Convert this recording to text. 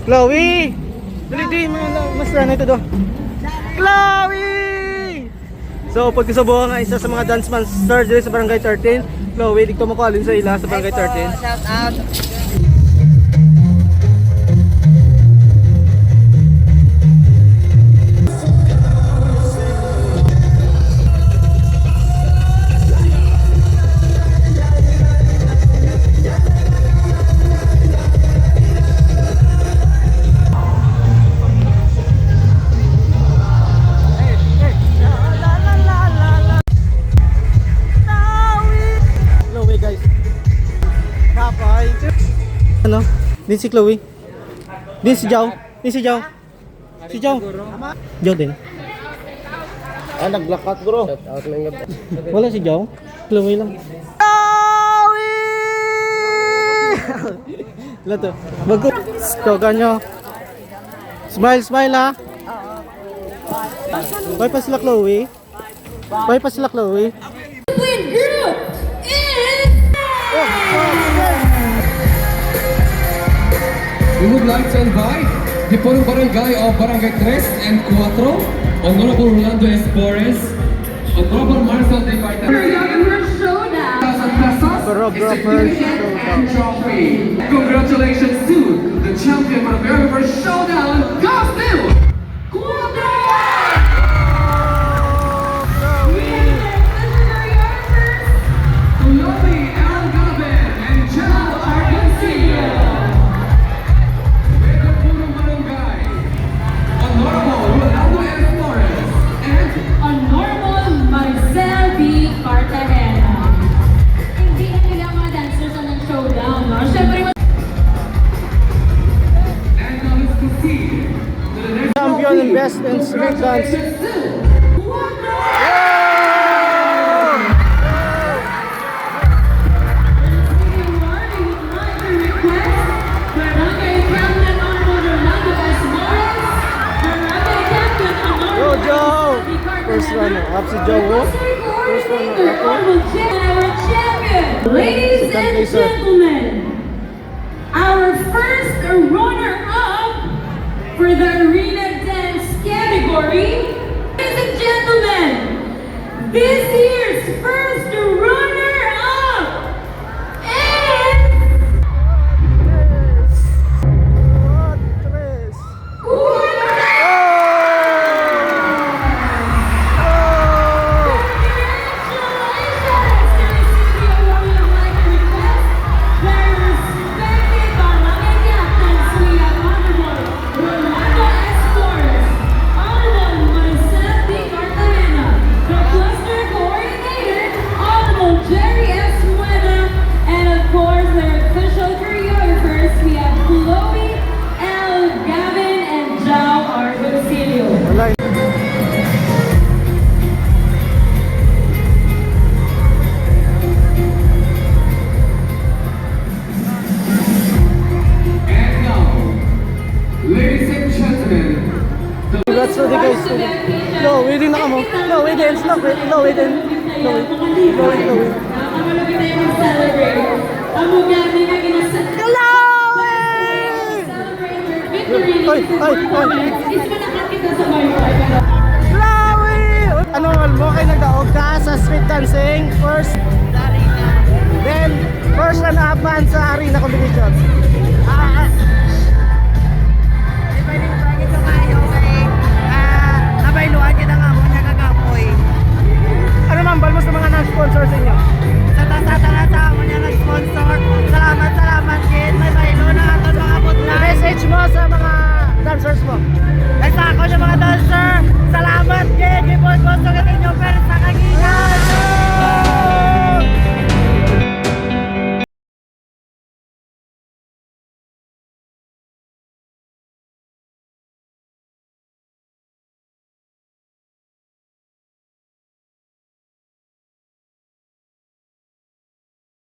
Chloe! Dali di, mas na ito do. Chloe! So, pagkasabuhan nga isa sa mga dance master dito sa Barangay 13. Chloe, dito mo kalin sa ila sa Barangay 13. Shout out. Ano? Din si Chloe. Din si Jao. Din si Jao. Si Jao. Jao din. Ah, naglakat bro. Wala si Jao. Chloe lang. Chloe! Wala to. Bago. Skoga nyo. Smile, smile ha. Bye pa sila Chloe. Bye pa sila Chloe. We would like to invite the Purong Barangay of Barangay 3 and 4, Honorable Rolando Espores, Honorable Marcel de Baita. Trophy. Congratulations to the champion for the very first showdown, Gospel! Champion and best in street dance. Yo, Joe! First runner up si Joe. First runner up. Ladies and gentlemen, our first runner-up for the arena dance category. Ladies and gentlemen, this year's first runner-up is Congrats to the guys. No, waiting na kamo. No, waiting. Stop it. No, waiting. No, waiting. No, waiting. Chloe! Ano mo kayo nagdaog ka sa street dancing? First, then first and half man sa arena competition.